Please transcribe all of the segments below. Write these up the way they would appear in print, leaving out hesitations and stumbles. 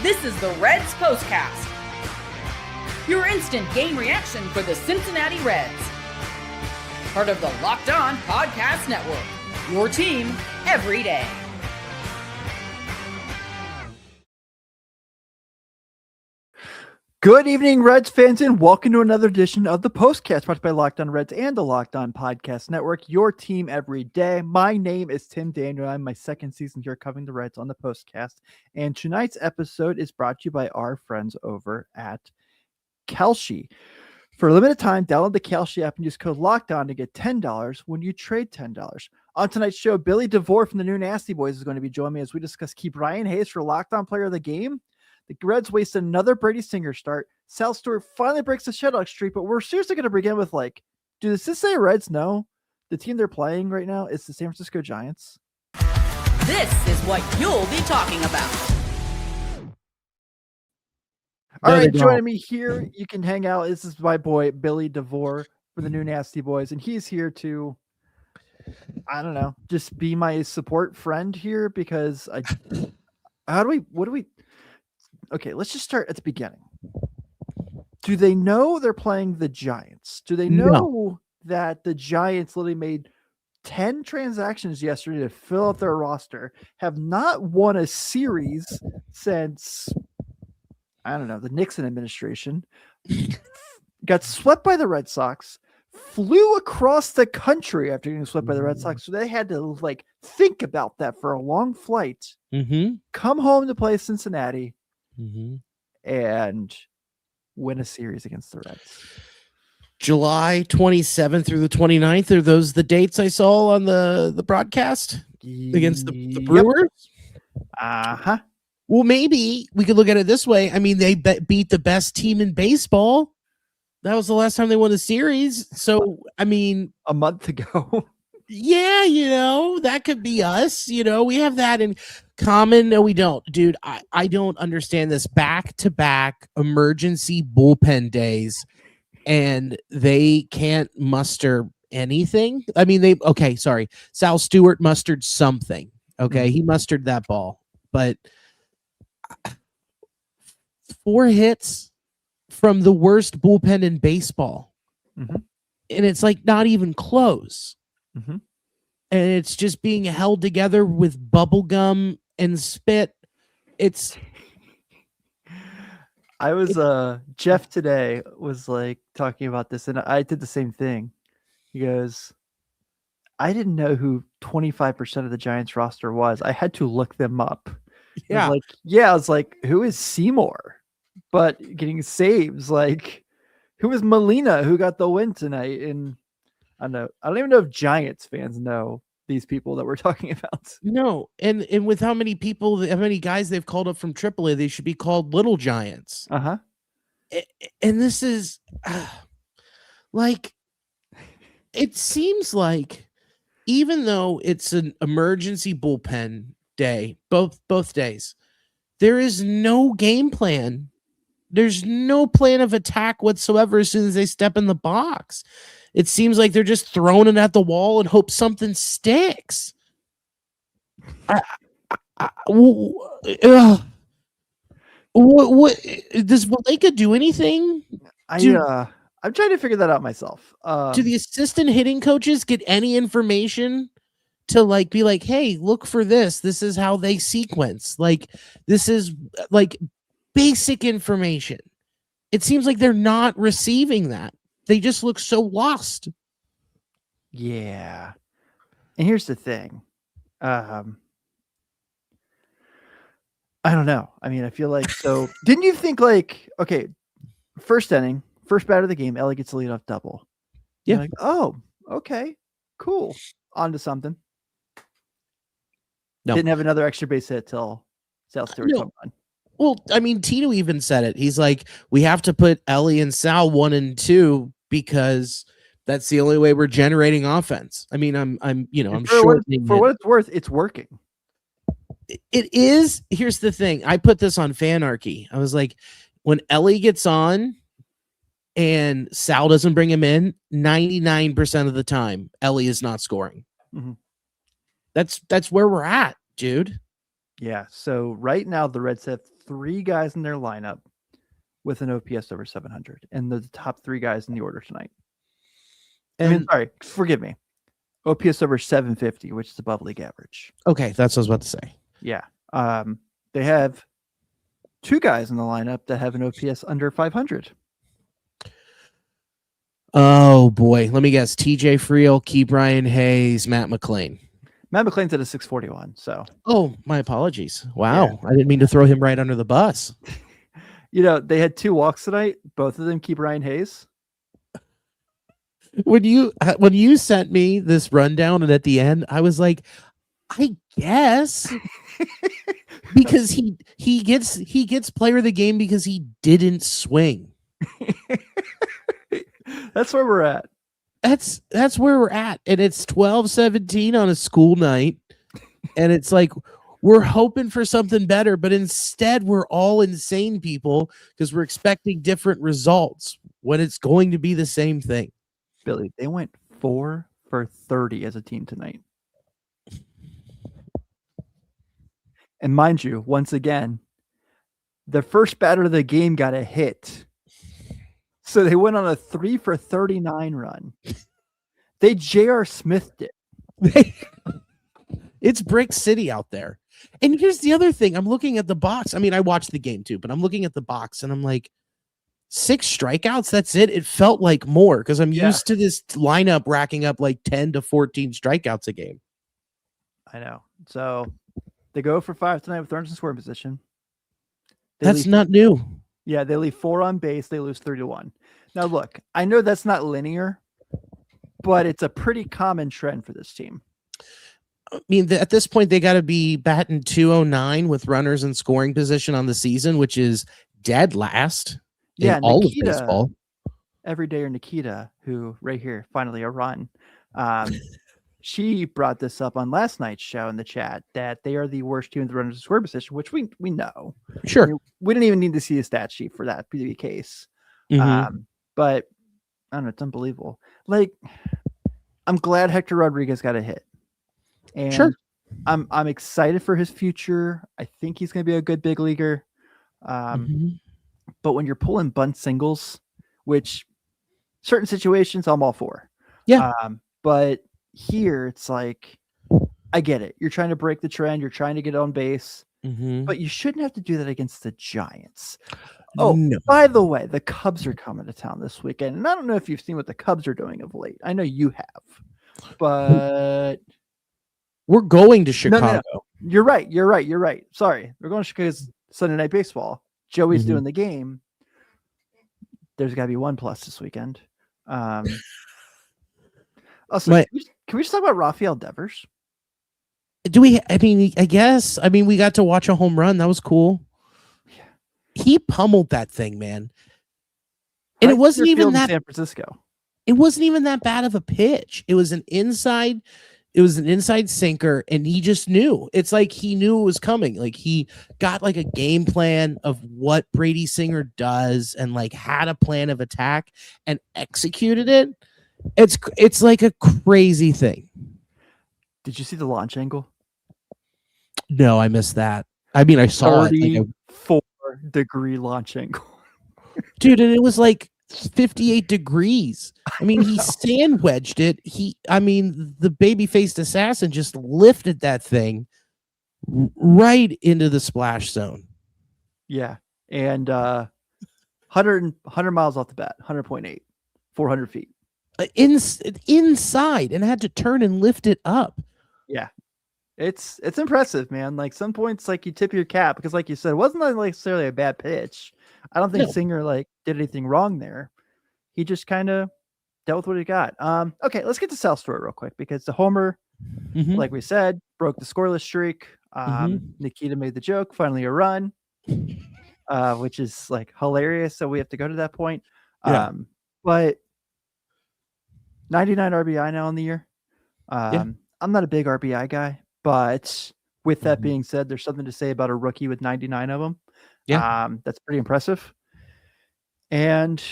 This is the Reds POSTCAST, your instant game reaction for the Cincinnati Reds. Part of the Locked On Podcast Network, your team every day. Good evening, Reds fans, and welcome to another edition of the POSTCAST, brought by Locked On Reds and the Locked On Podcast Network, your team every day. My name is Tim Daniel. I'm my second season here covering the Reds on the POSTCAST, and tonight's episode is brought to you by our friends over at Kalshi. For a limited time, download the Kalshi app and use code LOCKEDON to get $10 when you trade $10. On tonight's show, Billy Devore from the New Nasty Boys is going to be joining me as we discuss keep Ryan Hayes for Locked On Player of the Game. The Reds waste another Brady Singer start. Sal Stewart finally breaks the shutout streak, but we're seriously going to begin with, does this say Reds know the team they're playing right now is the San Francisco Giants? This is what you'll be talking about. All right, joining me here, you can hang out. This is my boy, Billy Devore from the New Nasty Boys, and he's here to, just be my support friend here because okay, let's just start at the beginning. Do they know they're playing the Giants? Do they know that the Giants literally made 10 transactions yesterday to fill out their roster, have not won a series since, the Nixon administration, got swept by the Red Sox, flew across the country after getting swept by the Red Sox, so they had to think about that for a long flight, come home to play Cincinnati, and win a series against the Reds. July 27th through the 29th. Are those the dates I saw on the broadcast against the Brewers? Uh-huh. Well, maybe we could look at it this way. I mean, they beat the best team in baseball. That was the last time they won a series. So, I mean, a month ago. Yeah, that could be us. We have that in common. No, we don't. Dude, I don't understand this back-to-back emergency bullpen days, and they can't muster anything. I mean, Sal Stewart mustered something. Okay, he mustered that ball. But 4 hits from the worst bullpen in baseball. And it's not even close. And it's just being held together with bubble gum and spit. Jeff today was talking about this, and I did the same thing. He goes, I didn't know who 25% of the Giants roster was. I had to look them up. Yeah. I was like, who is Seymour? But getting saves, who is Molina who got the win tonight? And I don't even know if Giants fans know these people that we're talking about. No, and with how many guys they've called up from AAA, they should be called Little Giants. And this is it seems like even though it's an emergency bullpen day, both days, there is no game plan. There's no plan of attack whatsoever as soon as they step in the box. It seems like they're just throwing it at the wall and hope something sticks. What does Molina do anything? I'm trying to figure that out myself. Do the assistant hitting coaches get any information to be like, hey, look for this. This is how they sequence. This is basic information. It seems like they're not receiving that. They just look so lost. Yeah. And here's the thing. I don't know. I mean, I feel didn't you think okay, first inning, first batter of the game, Ellie gets a leadoff double. Yeah. Oh, okay, cool. On to something. No. Didn't have another extra base hit till Sal Stewart come on. Well, I mean, Tito even said it. He's like, we have to put Ellie and Sal 1 and 2 because that's the only way we're generating offense. I mean, I'm sure for what it's worth, it's working. It is. Here's the thing. I put this on Fanarchy. I was like, when Ellie gets on and Sal doesn't bring him in, 99% of the time, Ellie is not scoring. Mm-hmm. That's where we're at, dude. Yeah. So right now the Reds have 3 guys in their lineup with an OPS over 700, and the top 3 guys in the order tonight. And sorry, forgive me. OPS over 750, which is above league average. okay, that's what I was about to say. Yeah. They have 2 guys in the lineup that have an OPS under 500. Oh boy, let me guess. TJ Friel, Key Brian Hayes, Matt McClain. Matt McClain's at a 641. So, oh, my apologies. Wow, I didn't mean to throw him right under the bus. They had 2 walks tonight. Both of them Key Brian Hayes. When you sent me this rundown, and at the end, I was like, I guess because he gets player of the game because he didn't swing. That's where we're at. That's where we're at. And it's 12-17 on a school night. And it's like we're hoping for something better, but instead we're all insane people because we're expecting different results when it's going to be the same thing. Billy, they went 4 for 30 as a team tonight. And mind you, once again, the first batter of the game got a hit. So they went on a 3 for 39 run. They J.R. Smithed it. It's Brick City out there. And here's the other thing. I'm looking at the box. I mean, I watched the game too, but I'm looking at the box and I'm like, 6 strikeouts, that's it. It felt like more because I'm used to this lineup racking up like 10 to 14 strikeouts a game. I know. So they go for 5 tonight with runners in scoring position. That's not new. Yeah, they leave 4 on base. They lose 3-1. Now, look, I know that's not linear, but it's a pretty common trend for this team. I mean, at this point, they got to be batting 209 with runners in scoring position on the season, which is dead last. Yeah, all Nikita, of baseball. Everydayer Nikita, who right here, finally a run. She brought this up on last night's show in the chat that they are the worst team in the runners in scoring position, which we know. Sure. I mean, we didn't even need to see a stat sheet for that to be the case. Mm-hmm. But I don't know, it's unbelievable. Like, I'm glad Hector Rodriguez got a hit. And sure. I'm excited for his future. I think he's going to be a good big leaguer. But when you're pulling bunt singles, which certain situations I'm all for. Yeah. But here it's like, I get it. You're trying to break the trend. You're trying to get on base, but you shouldn't have to do that against the Giants. Oh, no. By the way, the Cubs are coming to town this weekend. And I don't know if you've seen what the Cubs are doing of late. I know you have, but we're going to Chicago. No. You're right. Sorry. We're going to Chicago's Sunday Night Baseball. Joey's doing the game. There's got to be one plus this weekend. Also, can we just talk about Rafael Devers? Do we? I mean, I guess. I mean, we got to watch a home run. That was cool. Yeah. He pummeled that thing, man. And it wasn't even that San Francisco. It wasn't even that bad of a pitch. It was an inside sinker, and he just knew. It's like he knew it was coming. Like he got like a game plan of what Brady Singer does and like had a plan of attack and executed it. It's like a crazy thing. Did you see the launch angle? No, I missed that. I mean, I saw 34-degree launch angle. Dude, and it was like 58 degrees. I mean, he sand wedged it. The baby-faced assassin just lifted that thing right into the splash zone. Yeah. And 100 miles off the bat, 100.8, 400 feet. Inside, and had to turn and lift it up. Yeah. It's impressive, man. Like some points, like you tip your cap because, like you said, it wasn't necessarily a bad pitch. I don't think Singer did anything wrong there. He just kind of dealt with what he got. Okay, let's get to Sal Stewart real quick because the homer, like we said, broke the scoreless streak. Nikita made the joke, finally a run, which is like hilarious. So we have to go to that point. But 99 RBI now in the year. I'm not a big RBI guy, but with that being said, there's something to say about a rookie with 99 of them. That's pretty impressive. And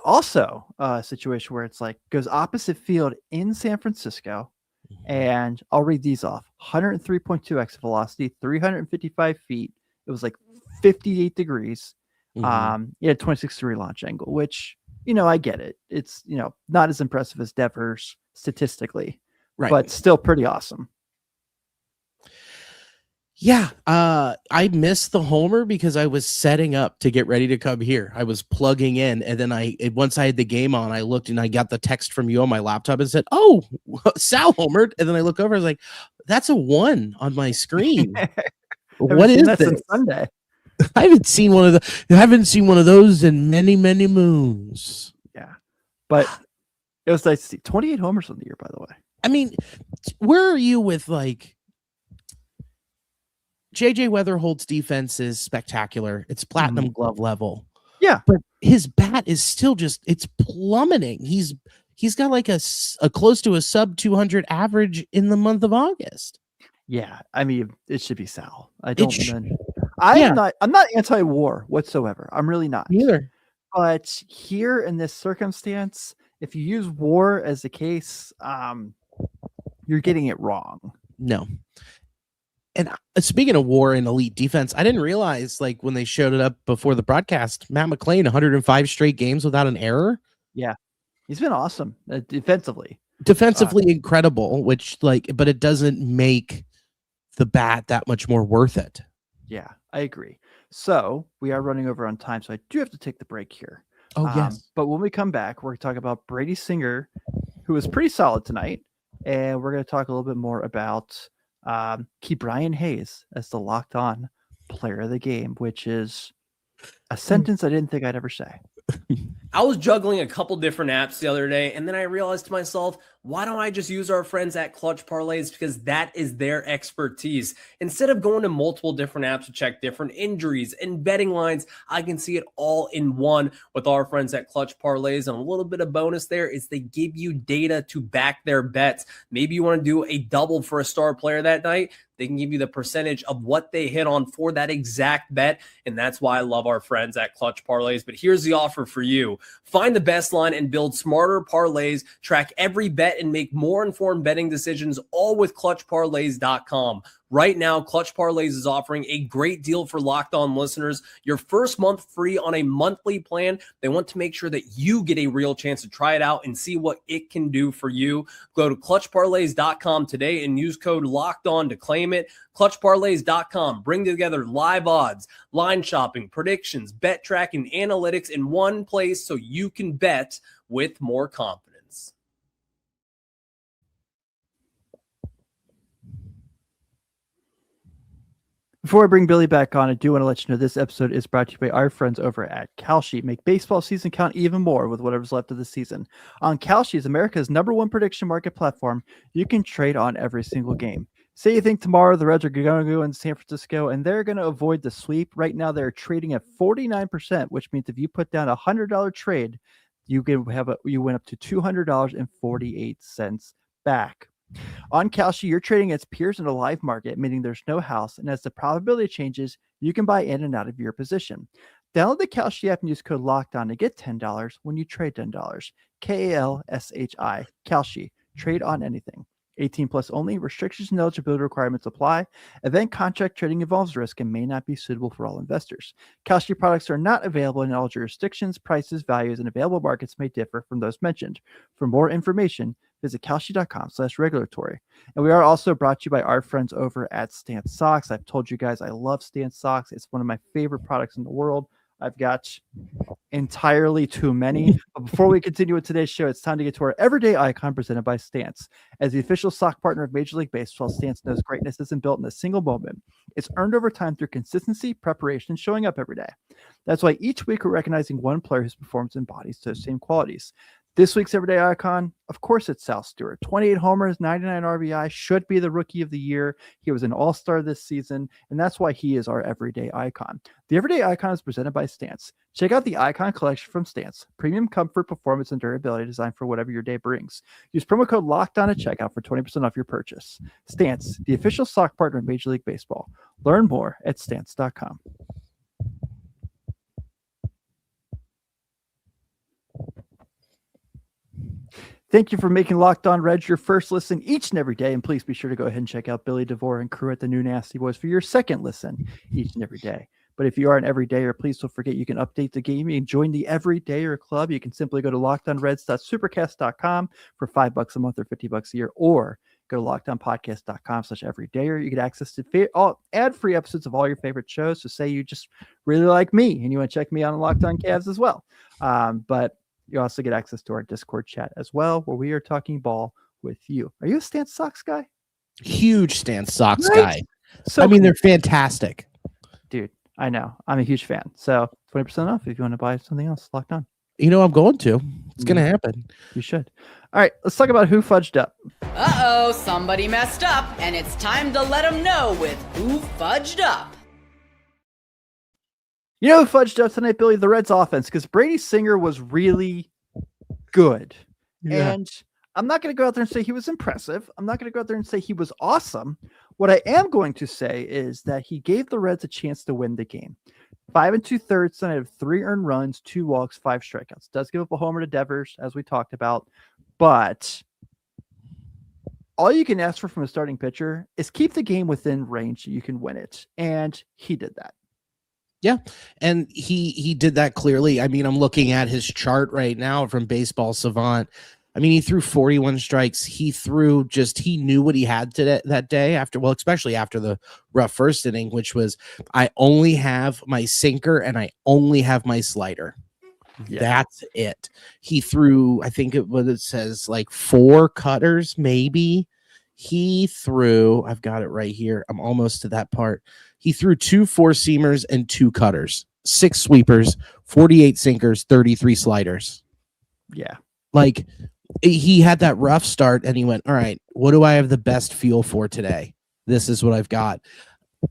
also a situation where it's like goes opposite field in San Francisco. And I'll read these off. 103.2 exit velocity, 355 feet. It was like 58 degrees. He had 26-degree launch angle, which, I get it. It's, not as impressive as Devore's statistically, Right. but still pretty awesome. Yeah, I missed the homer because I was setting up to get ready to come here. I was plugging in, and then once I had the game on, I looked and I got the text from you on my laptop and said, "Oh, Sal homered." And then I look over, I was like, "That's a 1 on my screen." What is this? Since Sunday. I haven't seen one of those in many, many moons. Yeah, but it was nice to see 28 homers on the year, by the way. I mean, where are you with like? JJ Wetherholt's defense is spectacular. It's platinum glove level. Yeah. But his bat is still it's plummeting. He's got like a close to a sub 200 average in the month of August. Yeah. I mean, it should be Sal. I'm not anti-war whatsoever. I'm really not. Neither. But here in this circumstance, if you use war as the case, you're getting it wrong. No. And speaking of war and elite defense, I didn't realize, like, when they showed it up before the broadcast, Matt McClain, 105 straight games without an error. Yeah. He's been awesome defensively. Defensively incredible, but it doesn't make the bat that much more worth it. Yeah, I agree. So we are running over on time, so I do have to take the break here. Oh, yes. But when we come back, we're going to talk about Brady Singer, who was pretty solid tonight. And we're going to talk a little bit more about Brian Hayes as the locked on player of the game, which is a sentence I didn't think I'd ever say. I was juggling a couple different apps the other day, and then I realized to myself, why don't I just use our friends at Clutch Parlays, because that is their expertise. Instead of going to multiple different apps to check different injuries and betting lines, I can see it all in one with our friends at Clutch Parlays. And a little bit of bonus there is they give you data to back their bets. Maybe you want to do a double for a star player that night. They can give you the percentage of what they hit on for that exact bet. And that's why I love our friends at Clutch Parlays. But here's the offer for you. Find the best line and build smarter parlays. Track every bet and make more informed betting decisions, all with ClutchParlays.com. Right now, Clutch Parlays is offering a great deal for Locked On listeners. Your first month free on a monthly plan. They want to make sure that you get a real chance to try it out and see what it can do for you. Go to ClutchParlays.com today and use code Locked On to claim it. ClutchParlays.com. Bring together live odds, line shopping, predictions, bet tracking, analytics in one place so you can bet with more confidence. Before I bring Billy back on, I do want to let you know this episode is brought to you by our friends over at Kalshi. Make baseball season count even more with whatever's left of the season. On Kalshi is America's #1 prediction market platform. You can trade on every single game. Say you think tomorrow the Reds are going to go in San Francisco and they're going to avoid the sweep. Right now they're trading at 49%, which means if you put down a $100 trade, you win up to $200.48 back. On Kalshi, you're trading against peers in a live market, meaning there's no house, and as the probability changes, you can buy in and out of your position. Download the Kalshi app and use code LOCKEDON to get $10 when you trade $10. Kalshi. Kalshi. Trade on anything. 18 plus only. Restrictions and eligibility requirements apply. Event contract trading involves risk and may not be suitable for all investors. Kalshi products are not available in all jurisdictions. Prices, values, and available markets may differ from those mentioned. For more information, visit Kalshi.com/regulatory. And we are also brought to you by our friends over at Stance Socks. I've told you guys I love Stance Socks. It's one of my favorite products in the world. I've got entirely too many. But before we continue with today's show, it's time to get to our everyday icon presented by Stance. As the official sock partner of Major League Baseball, Stance knows greatness isn't built in a single moment. It's earned over time through consistency, preparation, and showing up every day. That's why each week we're recognizing one player whose performance embodies those same qualities. This week's everyday icon, of course, it's Sal Stewart. 28 homers, 99 RBI, should be the rookie of the year. He was an all-star this season, and that's why he is our everyday icon. The everyday icon is presented by Stance. Check out the icon collection from Stance. Premium comfort, performance, and durability designed for whatever your day brings. Use promo code LOCKEDON at checkout for 20% off your purchase. Stance, the official sock partner of Major League Baseball. Learn more at stance.com. Thank you for making Locked On Reds your first listen each and every day. And please be sure to go ahead and check out Billy Devore and crew at the New Nasty Boys for your second listen each and every day. But if you are an everydayer, please don't forget you can update the game. You can join the Everydayer Club. You can simply go to lockedonreds.supercast.com for $5 a month or $50 a year, or go to lockedonpodcast.com/everydayer. You get access to all ad-free episodes of all your favorite shows. So say you just really like me and you want to check me out on Locked On Cavs as well. But you also get access to our Discord chat as well, where we are talking ball with you. Are you a Stance Sox guy? Huge Stance Sox Right? guy. So I mean, they're fantastic. Dude, I know. I'm a huge fan. So 20% off if you want to buy something else. Locked On. You know, I'm going to. It's going to happen. You should. All right, let's talk about who fudged up. Uh-oh, somebody messed up, and it's time to let them know with who fudged up. You know who fudged up tonight, Billy? The Reds offense, because Brady Singer was really good. Yeah. And I'm not going to go out there and say he was impressive. I'm not going to go out there and say he was awesome. What I am going to say is that he gave the Reds a chance to win the game. 5 2/3 tonight of 3 earned runs, 2 walks, 5 strikeouts. Does give up a homer to Devers, as we talked about. But all you can ask for from a starting pitcher is keep the game within range so you can win it. And he did that. Yeah, and he did that clearly. I mean, I'm looking at his chart right now from Baseball Savant. I mean, he threw 41 strikes. He knew what he had that day especially after the rough first inning, which was, I only have my sinker and I only have my slider. Yeah. That's it. He threw, I think it says like 4 cutters, maybe. He threw, I've got it right here. I'm almost to that part. He threw 2 four-seamers and 2 cutters, 6 sweepers, 48 sinkers, 33 sliders. Yeah. Like, he had that rough start and he went, all right, what do I have the best feel for today? This is what I've got.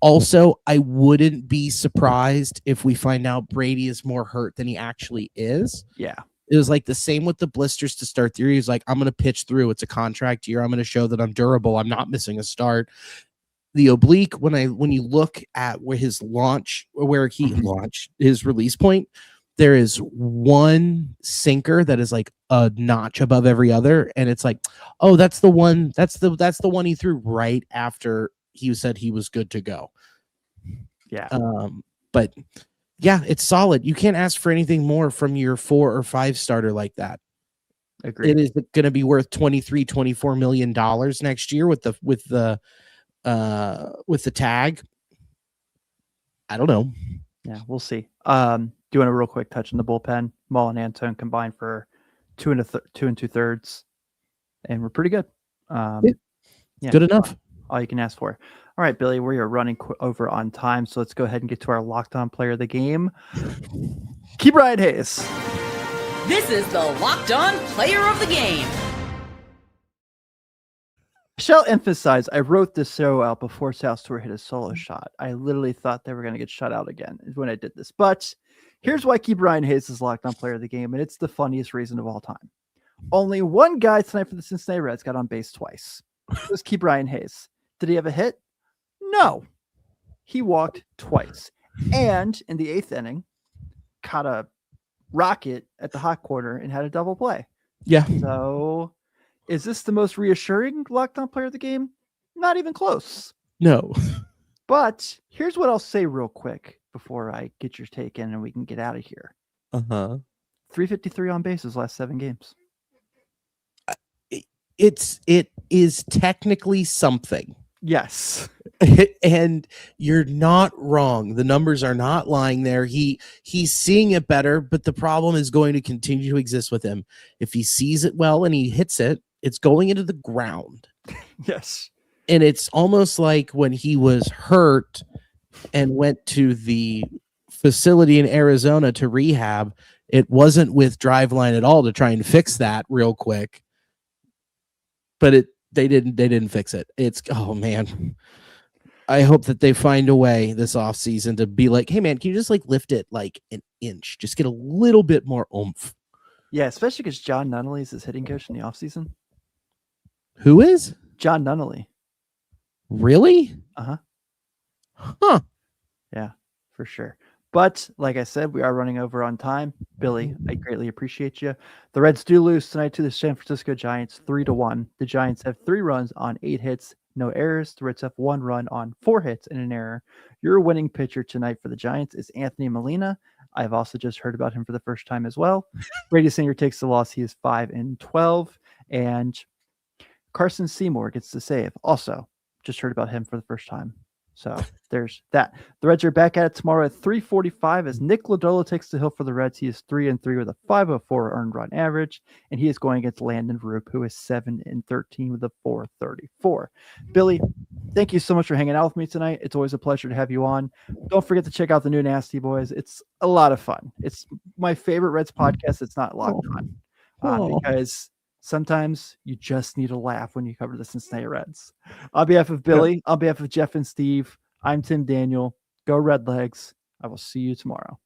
Also, I wouldn't be surprised if we find out Brady is more hurt than he actually is. Yeah. It was like the same with the blisters to start the year. He's like, I'm going to pitch through. It's a contract year. I'm going to show that I'm durable. I'm not missing a start. The oblique, when you look at where his his release point, there is one sinker that is like a notch above every other, and it's like, oh, that's the one he threw right after he said he was good to go. Yeah. But yeah, it's solid. You can't ask for anything more from your 4 or 5 starter like that. Agreed. It is going to be worth $24 million next year with the tag. I don't know. Yeah, we'll see. Do you want a real quick touch on the bullpen? Maul and Antone combined for 2 2/3, and we're pretty good. Yeah, good enough. All you can ask for. All right, Billy, we are running over on time, so let's go ahead and get to our Locked On player of the game. Keep Ryan Hayes. This is the Locked On player of the game. I shall emphasize, I wrote this show out before Sal Stewart hit a solo shot. I literally thought they were going to get shut out again when I did this. But here's why Keep Ryan Hayes is Locked On player of the game, and it's the funniest reason of all time. Only one guy tonight for the Cincinnati Reds got on base twice. It was Keep Ryan Hayes. Did he have a hit? No. He walked twice. And in the 8th inning, caught a rocket at the hot corner and had a double play. Yeah. So is this the most reassuring Locked On player of the game? Not even close. No. But here's what I'll say real quick before I get your take in and we can get out of here. 353 on bases last 7 games. It is technically something. Yes. And you're not wrong. The numbers are not lying there. He's seeing it better, but the problem is going to continue to exist with him. If he sees it well and he hits it, it's going into the ground. Yes. And it's almost like when he was hurt and went to the facility in Arizona to rehab, it wasn't with Driveline at all to try and fix that real quick. But they didn't fix it. It's, oh man. I hope that they find a way this offseason to be like, hey man, can you just like lift it like an inch? Just get a little bit more oomph. Yeah, especially because John Nunnally is his hitting coach in the offseason. Who is? John Nunnally. Really? Uh-huh. Huh. Yeah, for sure. But like I said, we are running over on time. Billy, I greatly appreciate you. The Reds do lose tonight to the San Francisco Giants 3-1. The Giants have 3 runs on 8 hits, no errors. The Reds have 1 run on 4 hits and an error. Your winning pitcher tonight for the Giants is Anthony Molina. I've also just heard about him for the first time as well. Brady Singer takes the loss. He is 5-12. And Carson Seymour gets the save. Also, just heard about him for the first time. So there's that. The Reds are back at it tomorrow at 3:45 as Nick Lodolo takes the hill for the Reds. He is 3-3 with a 504 earned run average, and he is going against Landon Roop, who is 7-13 with a 434. Billy, thank you so much for hanging out with me tonight. It's always a pleasure to have you on. Don't forget to check out the new Nasty Boys. It's a lot of fun. It's my favorite Reds podcast. It's not locked on because sometimes you just need a laugh when you cover the Cincinnati Reds. On behalf of Billy, on behalf of Jeff and Steve, I'm Tim Daniel. Go Redlegs. I will see you tomorrow.